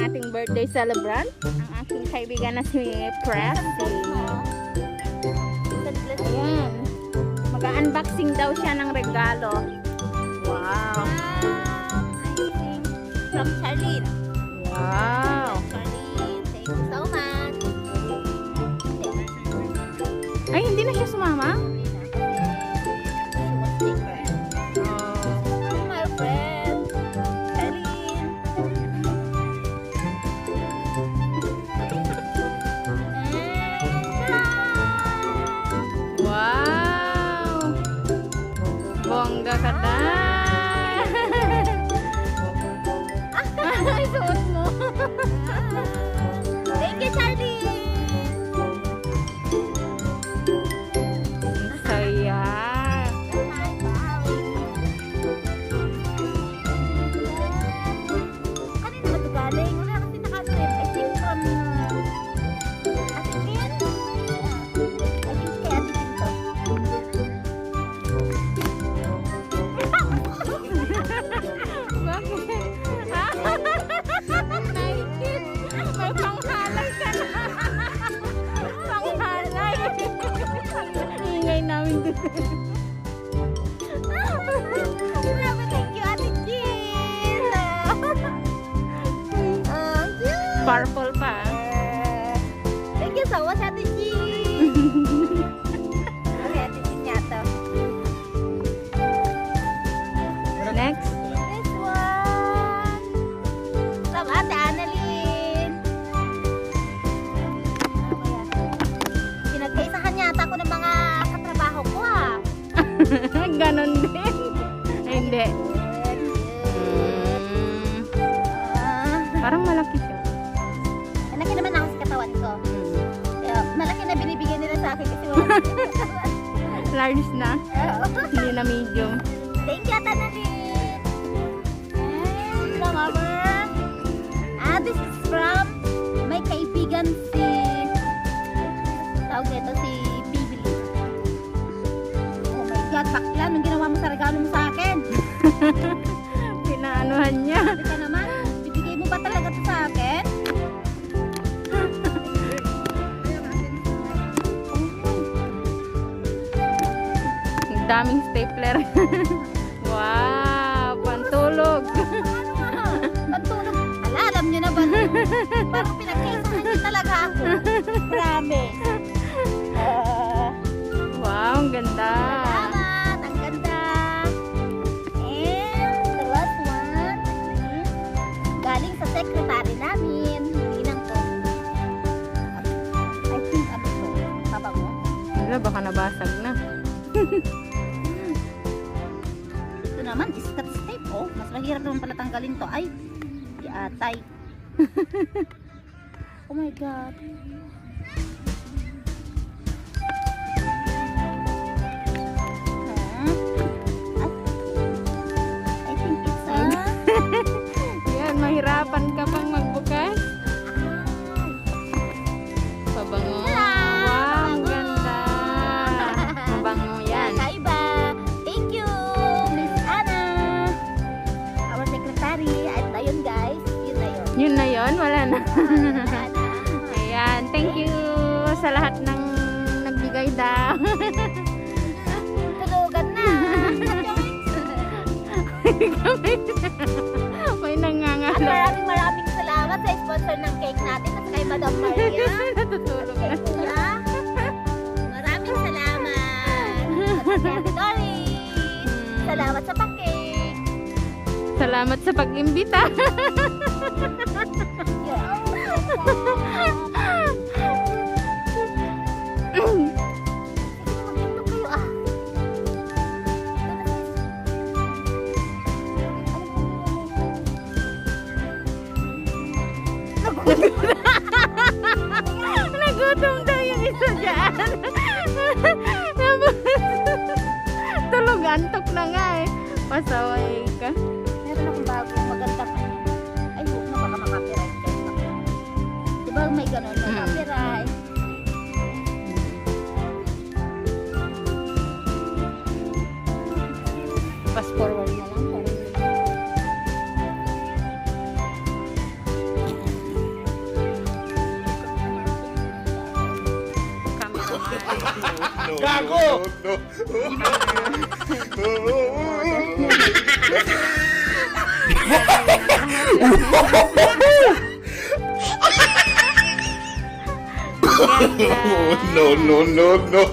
ating birthday celebrant, ang aking kaibigan na si Precy. Ayan. Mag-unboxing daw siya ng regalo. Wow. Amazing. From Charlene. Wow. Charlene, thank you so much. Ay, hindi na siya sumama? My friend, Charlene. Wow. Bongga ka na. Ay, suot mo. Thank you, Charlene. Saya. Kanina ba ito galing? Wala kasi nakatrip. I think from Ate Lynn. I think kay Ate Lynn to. Bakit? Naikit. May panghalay ka na. Panghalay. Ang ingay namin dito. Grabe, thank you, Ate Lynn. Cute. Purple pa. Thank you so much, Ate Lynn. Okay, Ate Lynn nga to. Next. This one from Ate Annalyn. Pinagkaisahan yata ako ng mga katrabaho ko Ganon din. Ay, hindi. Parang malaki siya. Malaki naman ako sa katawan ko. Kaya, malaki na binibigyan nila sa akin kasi wala. Large na. Hindi na medium. Thank you, Ate Annalyn. And from our this is from my kaibigan si tawag nito si Bibili. Oh my God, bakla, anong ginawa mo sa regalo mo sa akin? Pinaanuhan niya. Sabi ka naman, bibigay mo ba talaga ito sa akin? Ang daming stapler. Wow, pantulog. Pantulog. Ala, alam nyo na ba? Parang pinagkaisahan niyo talaga ako. Promise. Wow, ang ganda. Salamat, ang ganda. And the last one, galing sa secretary namin. Ninang ko. I think ano to? Baba mo? Wala, baka nabasag na. Ito naman, scotch tape. Oh, mas mahirap naman pala tanggalin to. Ay, di atay. Oh my God. I think it's Yan, mahirapan ka pang magbukas. Pabango. Wow, ang ganda. Pabango yan. Kaiba. Thank you, Miss Anna. Our secretary. At ayun guys, yun na yun. Yun na yun, wala na. Anna. Ayan, thank you sa lahat ng nagbigay daw. Tulugan na. May At nangangalo. maraming salamat sa sponsor ng cake natin at kay Madam Maria. Natutulog Kay na. Kuya. Maraming salamat. At kay Ate Doris. Salamat sa pa-cake. Salamat sa pag-imbita. Nagutom daw yung isa dyan. Tulog, antok na nga eh. Pasaway ka. Meron akong bagong maganda pa. Ay, huwag na baka makapiright kayo. Diba may ganon na copyright? Fast forward na lang. Gago! Ganda. No.